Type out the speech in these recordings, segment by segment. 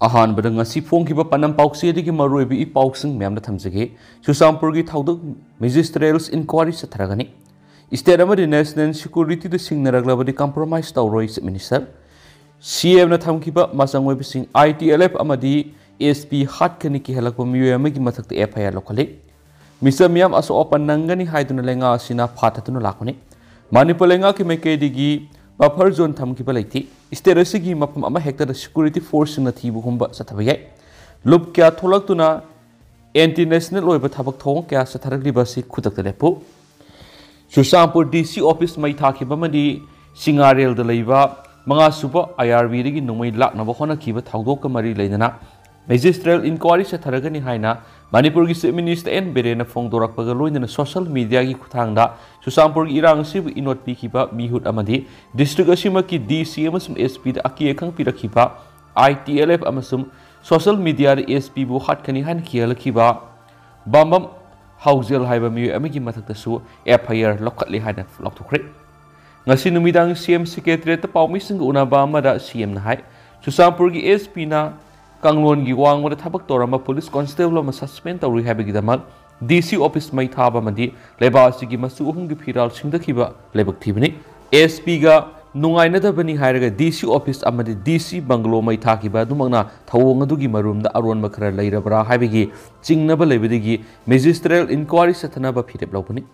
अहानबद ngasi फोंखिबा पनम पाउक्सेदगी मरुइबि इ पाउक्सिंग म्यामना थमजगे चुसामपुरगी थाउदक मैजिस्ट्रेट्स इंक्वायरी सथरगनी स्टेट अमदि नेशनल सिक्योरिटी द सिंगनरगलबदि कंप्रोमाइज तौरोइ चीफ मिनिस्टर सीएम न थमखिबा मसंगोइबिसिंग ITLF अमदि SP हाटकनि की हलक मियोय अमगी मथक्ते FIR लोखले मिसर मियाम असो ओपन नंगनी हाइदुना लेंगा असिना फाथतुना लाखोने मणिपुर लेंगा की मेकेदिगी बफर जोन थमखिबा लेथि स्टेट असिगी मफम अमा हेक्टर सिक्योरिटी फोर्स न थीबुगुंबा सथबयाय लुप क्या थोलक्तुना एंटी नेशनल ओइबा थबक थोंग क्या सथरगलिबासि खुदक्ता लेपु चुसामपुर DC ऑफिस मई थाखिबमदि सिंगारेल द लैबा मंगा सुबा IRB दगी नुमै लाखनबा होनखिबा थाउदोक मरी लेना मैजिस्ट्रेट इंक्वायरी सथरगनि हाइना मणिपुर की चीफ मिनिस्टर एन बेरेन फोंदोरकपगा लोइनना सोशल मीडिया की खुथांगदा चुसामपुर की इरांग सिबु इनोट पिखिबा मिहुत अमदि डिस्ट्रिक्ट असिमकी DC अमसुम SP द अकी एखंग पिरखिबा ITLF अमसुम सोशल मीडिया द SP बु हाटखनि हान खियलखिबा Bambam हाउजेल हाइबा मिय अमगी मथक्तसु FIR लखटले हाइना लौथोखरे ngasi numitang CM secretariat पाउमिसिंग उनाबा अमदा CM न हाय चुसामपुर की SP ना कांगलोन की वांगवद थबक तोरम पुलिस कांस्टेबल अमा सस्पेंड तौरी हाबगिदमक DC ऑफिस मई थाबा मदि लेबासिगी मसु अहुम की फिराल सिंगदखिबा लेबक थिबनि SP गा नुंगाइनदबनि हायरगा DC ऑफिस अमदि DC बंगलो मई थाखिबा दुमंगना थवोंग अदुगी मरुमदा अरोन मखरा लैरबरा हाबगी चिंगनबा लेबदिगी मैजिस्ट्रेट इंक्वायरी सथनबा फिरेप लौबनि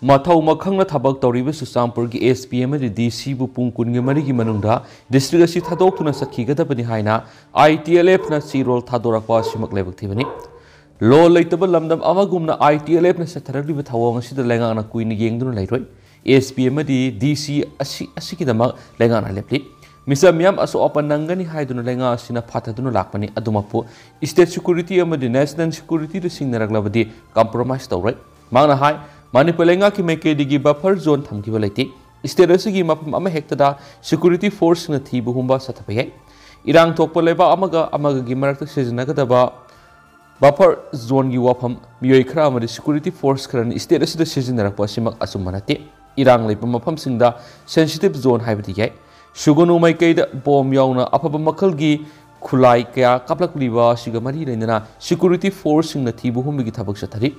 मथौ मखंगना थबक तौरिबा चुसामपुर की SP अमदि DC बु पुंग कुनगे मरिगी मनुंगदा डिस्ट्रिक्ट असि थादोक्तुना सखिगदबनि हायना ITLF ना सीरोल थादोरकपा सिमक लेबक थिबनि लो लेतब लमदम अमगुमना ITLF ना सथरगलिबा थवोंग असिदा लेंगाना कुइन येंगदुना लैरोय SP अमदि DC असिकिदमक लेंगाना लेपलि मिसा मियाम असो ओपन नंगनी हाइदुना लेंगा असिना फाथदुना लाखपनि अदुमपु स्टेट सिक्योरिटी अमदि नेशनल सिक्योरिटी द सिंगनरगलबदि कंप्रोमाइज तौरोय मांगना हाय मणिपुर लेंगा की मेकेदिगी बफर जोन थमखिबा लेति स्टेट असिगी मफम अमा हेक्तदा सिक्योरिटी फोर्स न थीबुहुंबा सथबयाय इरांग थोकपा लेबा अमगी मरक्ता सिजनगदबा बफर जोन की वाफम मियोय खरा अमदि सिक्योरिटी फोर्स खरन स्टेट असिदा सिजनरकपा सिमक असुमनते इरांग लेपा मफम सिंगदा सेंसिटिव जोन हाइबदि याय सुगुनु मैकैदा बॉम याउना अफबा मखलगी खुलाई क्या कापलकलिबा सिगा मरी लेना सिक्योरिटी फोर्स सिंगना थीबुहुंबगी थबक सथरि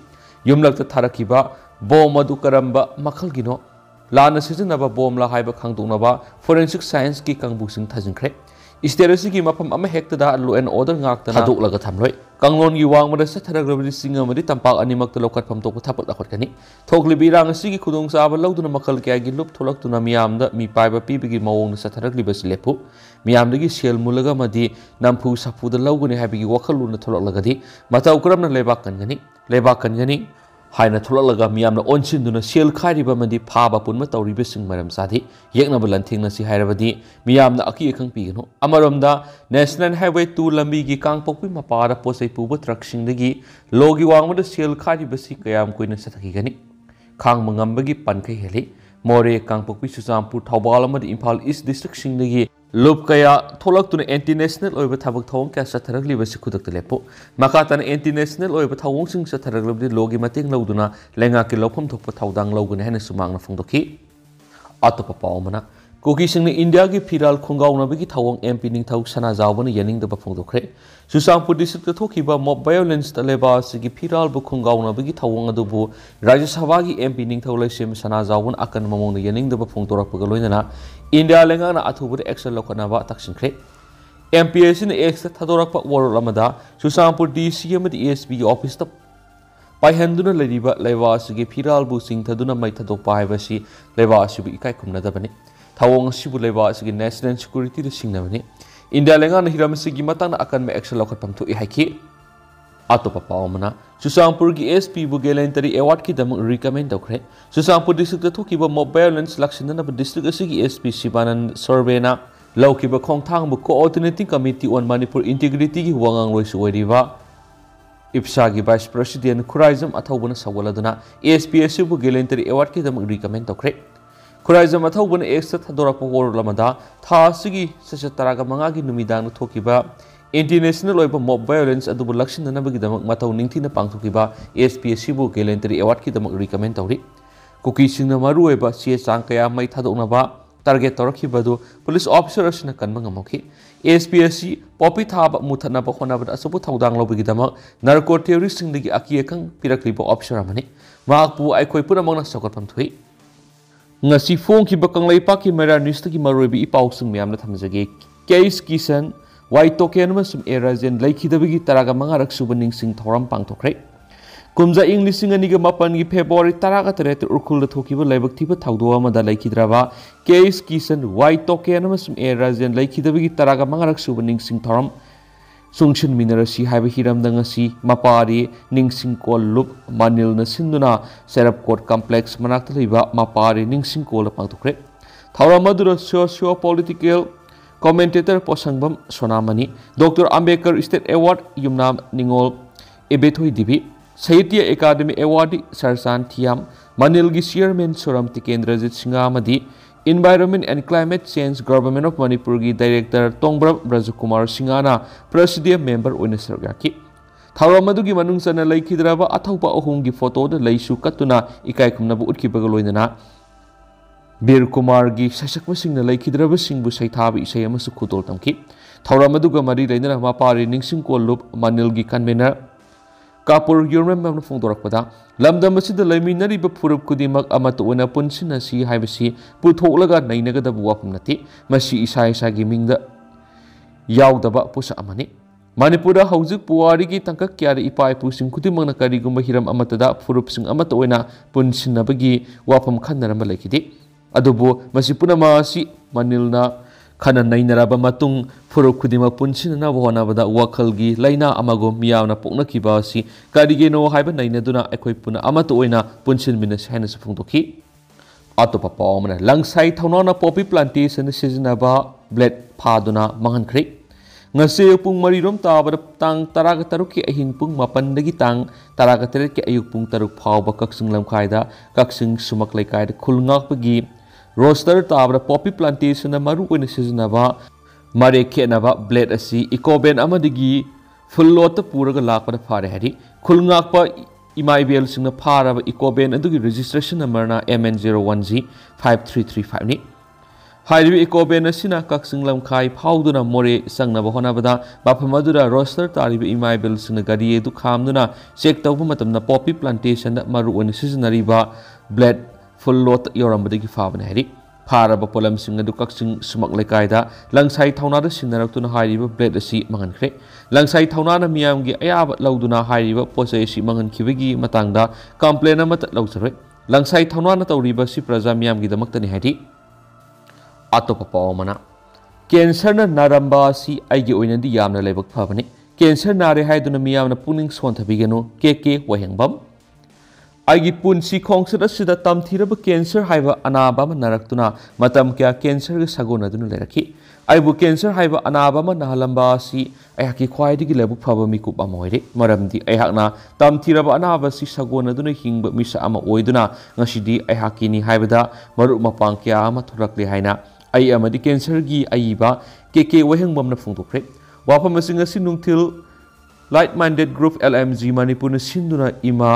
युमलक्ता थारखिबा बॉम अदु करंबा मखलगिनो लाना सिजनबा बॉम ला हाइबा खांदोंनबा फोरेंसिक साइंस की कांगबुसिंग थाजिंख्रे स्टेट की मफम अमा हेक्तदा लो एंड ऑर्डर गाक्तना थादोकलगा थमलोय कांगलोन की वांगमदा सथरग्रबदि सिंगमदि तंपाक अनिमक्ता लोखटफम तोप थापक लखटकनी थोकलिबि रांग सिगी खुदोंग चाबा लौदुना मखल क्यागी लुप थोलक्तुना मियामदा मी पाइबा पिबिगी मवोंग सथरग्लिबसि लेपु मियामदगी सेल मुलगा मदि नमफु सफुदा लौगुनि हाबिगी वखलुना थोलक्लगदि मताउ करमना लेबाक कनगनी हाइना थोलक्लगा मियामना ओनसिन्दुना सेल खारिबा मदि फाबा पुनमा तौरिबसिंग मरम साधि येकनब लंथिंगनसि हाइरबदि मियामना अकी एखंग पिगनो अमरमदा नेशनल हाईवे 2 लंबी की कांगपोकपि मपारा पोसै पुब ट्रकसिंगदगी लोगी वांगमदा सेल खारिबसि कयाम कोइना सथखिगनी खांग मंगमबगी पनखै हेलि मोरे कांगपोकपि चुसामपुर थौबाल अमदि इम्फाल ईस्ट डिस्ट्रिक्ट सिंगदगी लुप कया थोलक्तुना एंटी नेशनल ओइबा थबक थौंग क्या सथरगलिबसि खुदक्ता लेपु मकातन एंटी नेशनल ओइबा थौंगसिंग सथरगलिबदि लोगी मतेंग लौदुना लेंगा के लौफम थोकपा थौदांग लौगुने हेन सुमांगना फोंदोखि अतोपा पावमना कुकीसिंगने इंडिया की फिराल खुंगाउनबगी थौंग MP निंगथौ सनाजावबना यनिंगदबा फोंदोखरे चुसामपुर डिस्ट्रिक्ट थोखिबा मॉब वायलेंस तलेबासिगी फिराल बु खुंगाउनबगी थौंग अदुबु राज्य सभा की MP निंगथौ लैसेम सनाजावन अकन ममोंग यनिंगदबा फोंदोरकपगा लोइनना इंडिया लेंगाना अथुबुद एक्शन लौखनबा तक्सिंख्रे MPS ने एक्स थादोरकपा वरोल अमदा चुसामपुर DC अमदि SP ऑफिस त पाइहंदुना लैरिबा लेबासिगी फिराल बु सिंगथदुना मै थादोकपा हाइबसि लेबासिबु इकाय खुमनदबनि थवोंग सिबु लेबासिगी नेशनल सिक्योरिटी द सिंगनबनि इंडिया लेंगाना हिरामसिगी मतंग अकन में एक्शन लौखटपम थुइ हाइखि अतोपा पावमना चुसामपुर की SP बु गैलेंटरी अवार्ड की दम रिकमेंड तौखरे चुसामपुर डिस्ट्रिक्ट थोखिबा मॉब वायलेंस लक्षिननब डिस्ट्रिक्ट असिगी SP शिवानंद सर्वेना लौखिबा खोंगथांग बु coordinating committee on Manipur integrity की वांगांग लोइसु ओइरिबा इप्सा की वाइस प्रेसिडेंट खुराइजम अथौबना सवलदुना SP असिबु गैलेंटरी अवार्ड की दम रिकमेंड तौखरे खुराइजम अथौबना एक्स थादोरकपा वरोलमदा थासिगी सचतरागा मंगागी नुमिदांग थोखिबा इंटरनेशनल ओइबा मॉब वायलेंस अदुबु लक्षिननबगिदमक मथौ निंगथिना पांगथोखिबा SP असिबु गैलेंटरी अवार्ड की दमक रिकमेंड तौरि कुकीसिंगना मरु ओइबा चे चांग कया मै थादोकनबा टारगेट तौरखिबदु पुलिस ऑफिसर असिना कनबा ngमखि ASPSC popi thaba muthanaba honabada asabu thaudang lobigidama narco terrorist singdagi akiakang pirakliba option amani mahakpu aikoi punamangna sakotpam thui ngasi phone ki bakang leipa ki mera news ki maroibi ipausung myamna thamjage case kisan white token masum erazen laikhidabigi taraga mangarak subaning sing thoram pangthokre kumja English aniga mapan gi February taraga terete urkhul thokiba laibak thiba thaudo amada laikhidraba case kisan white token masum erazen laikhidabigi taraga mangarak subaning sing thoram sungshin minerasi haiba hiram dangasi mapari ningsing kol lup manil na sinduna serap court complex manakta leiba mapari ningsing kol pangthokre thoram madura socio political commentator posangbam sonamani Dr. Ambedkar State Award yumnam ningol ebethoi dibi Sahitya Academy Award Sarsan Thiam Manil gi Chairman Soram Tikendrajit Singha amadi Environment and Climate Change Government of Manipur gi Director Tongbra Brajakumar Singhana Presidium Member oina sargaki Thauram adugi manungsana laikhidraba athaupa ahum gi photo da leisu katuna ikai khumnabu utkibaga loinana Bir Kumar gi sasakma singna laikhidraba singbu saithabi isai amasu khutol tamki Thauram aduga mari leina mapari ningsing kollup Manil gi convener Ccpur Yurmem Mamna Fongdorakpada Lamdam asida laiminariba phurup kudimak amata oina punsinasi haibasi putholaga nainagadabu wafam nati masi isa isagi mingda yaudaba pusa amani Manipura haujuk puwarigi tangkak kyari ipai pusing kudimangna karigumba hiram amatada phurup sing amata oina punsinabagi wafam khanaramba laikhidi adubu masi punamasi manilna khana nainaraba matung phurup kudima punsinna honabada wakhalgi laina amago miyawna poknakiba si karigeno haiba nainaduna ekhoi puna amata oina punsin minas haina sufungdoki atopa pawmana langsai thaunana poppy plantation sezinaba blade phaduna mangankhre ngase pung marirom tabada tang taraga taruki ahing pung mapan dagi tang taraga terek ayuk pung taruk phawba kaksing lamkhaida kaksing sumak laikai khulngakpagi roster tabra poppy plantation na maru oina sezinaba mare khenaba blade asi ecoben amadigi fullota puraga lakpada phare hari khulngakpa imaibel singna pharaba ecoben adugi registration number na MN01G 5335 ni hairibi ecoben asina kaksing lamkhai phauduna more sangnaba honabada bafamadura roster taribi imaibel singna gari edu khamduna check tawba matamna poppy plantation na maru oina sezinariba blade full lot yorambadagi fabane hari pharaba polam sing adu kaksing sumak lekaida langsai thauna da sinnarakuna hairiba blade asi mangankhre langsai thauna na miyamgi ayaba lauduna hairiba posai si mangankhibagi matangda complaint amata laujare langsai thauna na tawriba si praja miyamgi damaktani hari atopa pawmana cancer na naramba si aigi oinadi yamna lebak phabane cancer nare haiduna miyamna puning sonthabigeno keke wahengbam Aigi punsi khongset asida tamthiraba cancer haiba anaba ma naraktuna matam kya cancer ga sagona dunu leraki aibu cancer haiba anaba ma nahalamba si ayaki khwaidigi lebu phaba mikup amoire maramdi ayakna tamthiraba anaba si sagona dunu hingba misa ama oiduna ngasidi ayaki ni haibada maru mapang kya ama thurakle haina ai amadi cancer gi aiba keke wehengbam na phungtokre wafam asing asi nungthil light minded group LMG manipur na sinduna ima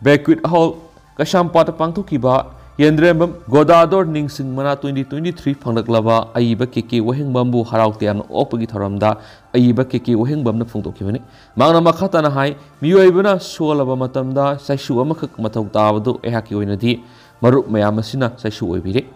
Banquet Hall Kashampata Pangthukiba Yendrembam Godador Ningsing Mana 2023 Panglaklaba Aiba Keke Wahengbambu Harautiam Opagi Tharamda Aiba Keke Wahengbam na Phungtokibani Mangna Makhatana Hai Miyoibana Solaba Matamda Saishu Amakak Matau Tabadu Ehaki Oinadi Marup Mayamasina Saishu Oibire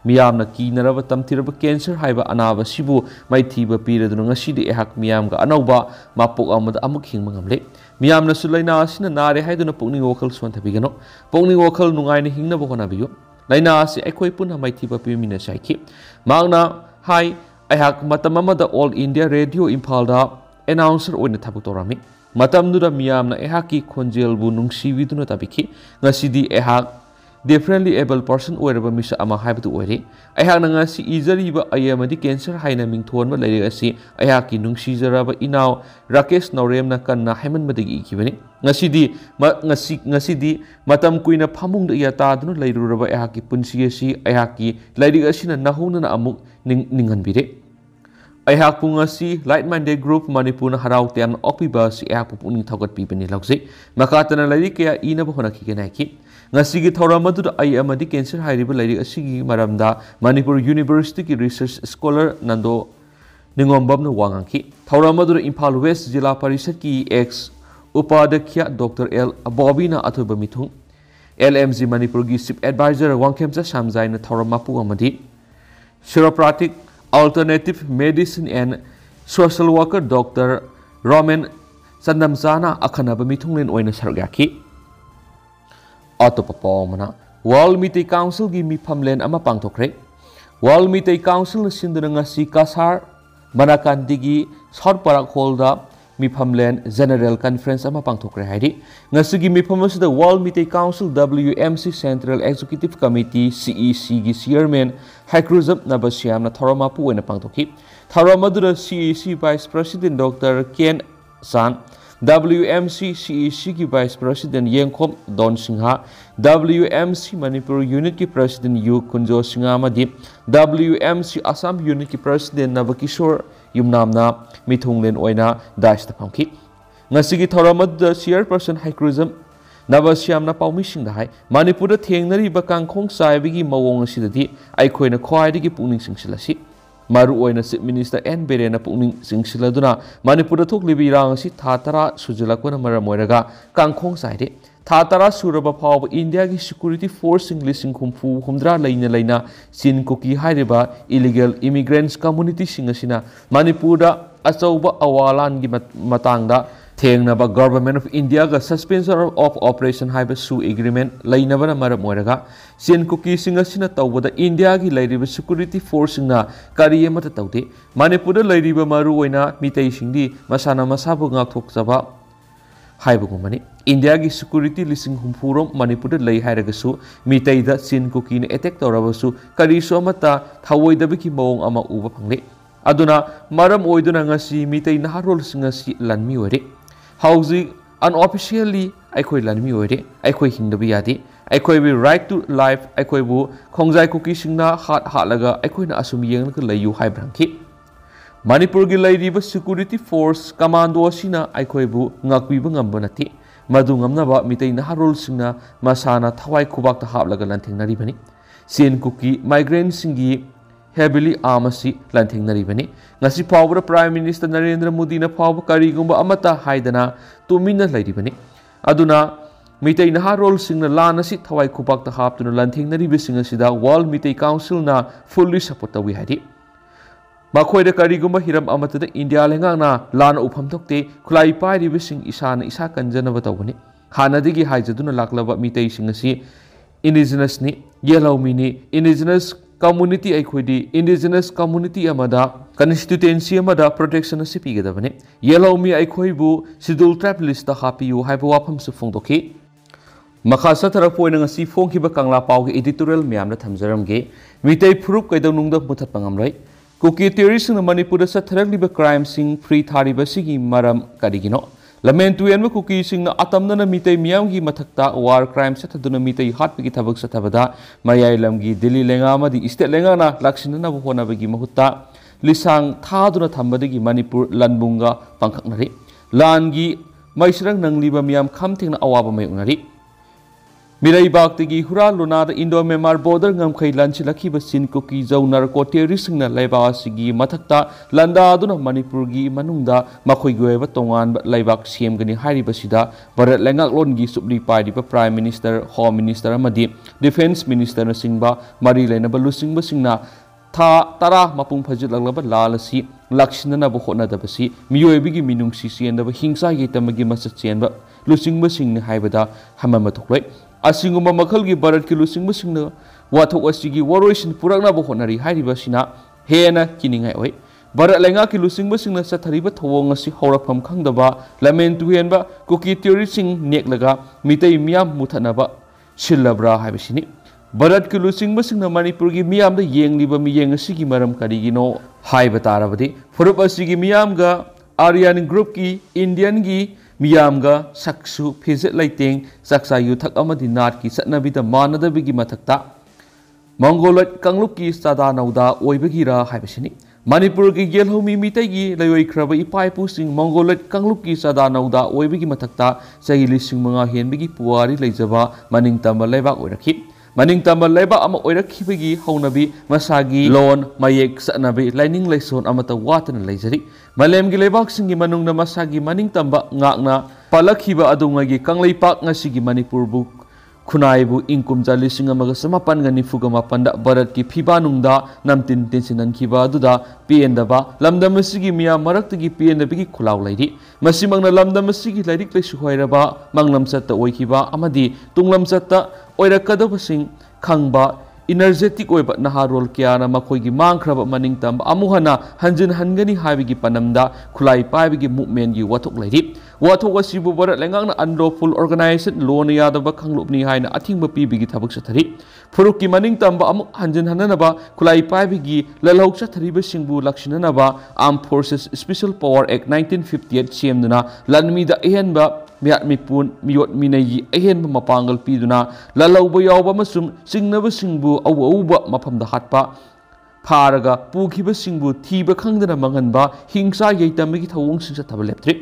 Miyamna Kinaraba Tamtiraba Cancer Haiba Anaba Sibu Maithiba Piraduna Ngashidi Ehak Miyamga Anauba Mapok Amada Amuk Hingmangamle Miyamna sulaina asina nare haiduna pokning wakal swanthabigano pokning wakal nungaina hingnaba honabiyo laina asi aikoi puna maithiba pimina saiki mangna hai aihak matam amada All India Radio Imphalda announcer oina thabuk torami matamdura miyamna ehaki khonjelbu nungsividuna tabiki ngasidi ehak differently able person oiraba misa ama haibatu oire aihak nanga si izariba ayamadi cancer haina mingthonba leire asi aihaki nungsijaraba inaw Rakesh Nauremna kanna haiman madagi ikibani ngasidi matam kuina phamungda yata dunu leiruraba aihaki punsi asi aihaki leiri asina nahuna amuk ninghanbire aihak pungasi light minded group manipur harau tian okpiba si aihak puni thogat pibani lawse makatana leiri kya ina ba honaki kenaki ngasigi thoramadu ai amadi cancer hairiba leiri asigi maramda Manipur University ki research scholar Nando Ningombam na wangangki. Thauramadu Impal West Jila Parishad ki ex Upadhyakya Dr. L. Bobina Athuba Mithung. LMZ Manipur ki Chief Advisor Wangkhemcha Shamjai na Thauramapu amadi. Chiropractic Alternative Medicine and Social Worker Dr. Roman Sandamzana Akhanaba Mithunglen oina sargaki. Atopa pawmana World Meeting Council gi mifamlen ama pangthokre. World Meeting Council na sinduna ngasi Kasar Manakandigi South Parak Holda mifamlen General Conference ama pangthokre haidi. Ngasi gi mifamsida World Meeting Council WMC Central Executive Committee CEC gi Chairman Haikruzam Nabasiam na Thauramapu oina pangthokhi. Thauramadu CEC Vice President Dr. Ken San, WMC CEC की Vice President Yengkhom Don Singha, WMC Manipur Unit की President Yu Kunjo Singha Madi, WMC Assam Unit की President Navakishore Yumnamna Mithunglen Oina Daista Pamki. Ngasi की Thauramadu Chairperson Haikruzam Navasyamna Paumi Singha, Manipur Thengnari Bakangkhong Saibigi Mawong Sidati, Aikoina Khwaidigi Pungning Singsilasi. Maru oina Chief Minister N. Berena Pungning Singsiladuna, Manipur Thoklibi Rangsi Tatara Sujilakuna Maramoiraga, Kangkhong Side, Tatara Suraba Power India Security Force English Kumfu, Humdra Laina, Sin Kuki Hariba, Illegal Immigrants Community Singasina, Manipura, Asoba Awalan Matanga, Tengnaba Government of India ga suspension of operation haiba su agreement lainabana maramoiraga Sin Kuki Singasina tawbada India gi lairiba security force na kariye mata tawde Manipur lairiba maru oina mitei singdi masana masabu ngakthokjaba haibagumani India gi security lising humpurom Manipur lai hairagasu mitei da Sin Kuki ne attack tawrabasu kariso amata thawoidabiki mawong ama uba phangle aduna maram oiduna ngasi mitei naharol singasi lanmi ore Hausi unofficially Aikoi Lanmi Ore, Aikoi Hingdabiati, Aikoi be right to life, Aikoi bu, Kongzai Kuki Singna, Hatlaga, Aikoina Asumi Yang Layu Haibranki. Manipur Gilai Security Force, Commando Sina, Aikoi bu, Ngakbibangambonati, Madungamnaba, Mitain Harul Singna, Masana, Tawai Kubak the Hablaga Lanting Naribani, Sin Kuki, Migraine Singi, heavily armasi lanting naribani ngasi power Prime Minister Narendra Modi na power karigumba amata haidana tumina lairibani aduna mitei na role singna lana si thawai kupak ta haptuna lanting naribising asida World Meeting Council na fully support wi hadi makhoi karigumba hiram amata da India lenga na lana upham thokte khulai pai ribising isana isa kanjana batawani hanadigi haijaduna laklaba mitei singasi indigenous ni yellow mini indigenous community Aikodi, indigenous community amada, constituency amada protection sipigadabane. Yellow me Aikoibu, Sidul trap list the happy you have wapam sufongdoki. Makasa Tarapoing a sea fonky bakangla pau editorial miam tamzaramge, Mite Prup Kaidonunda Mutapangamrai. Cookie theories in the Manipur satirally crime sing free Taribasigi Maram Kadigino. Lamentu and Cookie sing the Atamna Mite Miamgi Matakta, war crime sataduna Mite Hatpiki Tabak Satabada, Maya Lamgi, Dili Lengama, the East Lengana, Laxina Honabagi Mahuta, Lisang Taduna Tambadigi Manipur, Lanbunga, Pankaknari, Langi, Maisrang Nangliba Miam Kamting Awaba Mayunari. Mirai Baktigi Hura Luna, the Indo Memar border Namkai Lanchilaki, Sin Cookie Zonar Coterising Laiba Sigi, Matakta, Landa Duna Manipurgi, Manunda, Makoigueva Tongan, Laibak Siem Gani Hari Basida, Barat Lengak Longi Subli Pai, Prime Minister, Home Minister Amadi, Defense Minister Singba, Marilena Balusing Basingna, Tara Mapung Pajit Laba Lalasi, Lakshina Bohona Dabasi, Mioebigi Minung Sisi and the Hingsa Yitamagi Massachian, Lusing Basing Haibada, Hamamatokwe. Asinguma Makalgi Barat Kilusing Musing, what was Sigi Waroishin Purana Bohonari, Haribasina, Hena, Kining Away. Barat Langaki Lusing Musing Satariba Tawong si Horapam Kangdaba, Lament to Henba, Cookie Teorising Neklaga, Mite Miam Mutanaba, Shilabra Habishini. Barat Kilusing Musing the Manipurgi Miam the Yang Liba Miyang Sigi Maram Kadigino, Haibatarabadi, Furupa Sigi Miamga, Aryan Group ki, Indian gi, Miyamga, Saksu, Pizet Lighting, Saksa Yutak Amadi Natki, Satnabita Manada Bigi Matakta, Mongolit Kangluki, Sada Nauda, Oibagira, Habashini, Manipur ki Yelhomi Mitegi, Layoi Kraba Ipai Pusing, Mongolit Kangluki, Sada Nauda, Oibigi Matakta, Sayilising Mga Hen Bigi Puari, Lazava, Maning Tamba Leva Oraki, Maning tamba leba ama oirakibagi haunabi masagi lon mayek sanabi lining laison amata watan laizari malemgi lebak singi manungna masagi maning tamba ngakna palakhiba adungagi kanglaipak ngasigi Manipur bu khunaibu ingkum jalising amaga samapan ngani fugama panda barat ki phiba nungda namtin tensinan khiba aduda piendaba lamdam asigi miya maraktagi piendabigi khulaw lairi masimangna lamdam asigi lairik laisu hoiraba manglam chatta oikhiba amadi tunglam chatta oirakadabasing khangba energetic oiba naharol kyana makhoigi mangkhraba maning tamba amuhana hanjin hangani habigi panamda khulai paibigi movement gi wathok lairi wathok asibu barat lengang na unlawful organization loan yadaba khanglupni haina athingba pibigi thabak sathari phurukki maning tamba amu hanjin hananaba khulai paibigi lalhok sathariba singbu lakshinanaba Armed Forces Special Power Act 1958 semduna lanmida ehenba miat mipun miyot minayi ehenba mapangal piduna lalauba yawba masum singnaba singbu awuba mafamda hatpa pharaga pukhiba singbu thiba khangdana manganba hingsa yaitamigi thawong singsa thaba leptri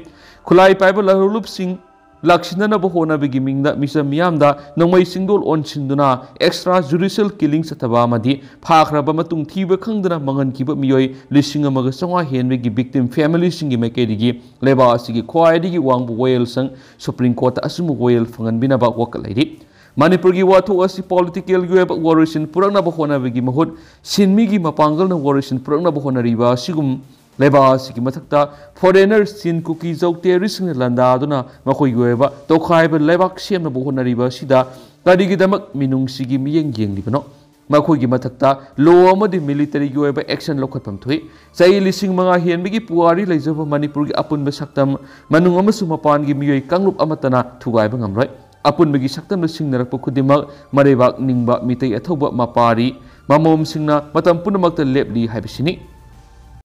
khulai paiba lalulup sing lakshinanaba honabigi mingda misa miyamda nongmai singdol on sinduna extra judicial killing sathaba amadi phakraba matung thiba khangdana mangan kiba miyoi lising amaga sangwa henbegi victim family singi mekedigi leba asigi khwaidigi wangbu royal sang Supreme Court asumu royal fangan binaba wakalairi Manipur gi wathok asi political yueba warrisin purangna ba honabigi mahut sinmigi mapangal na warrisin purangna ba honariba sigum leba asigi mathakta foreigner sin kuki jok terrorism landa aduna makhoi yueba toukhre lebak semna ba honariba sida kadigi damak minung sigi miyeng yenglibano makhoi gi mathakta law amadi military yueba action lokhatpam thui sai lising manga henbigi puari leijaba Manipur gi apunba saktam manung amasu mapan gi miyoi kanglup amatana thugaiba ngamroi apunbagi saktam singnarakpa khudimak marebak ningba mitai athauba mapari mamom singna matam punamakta lepli haibisini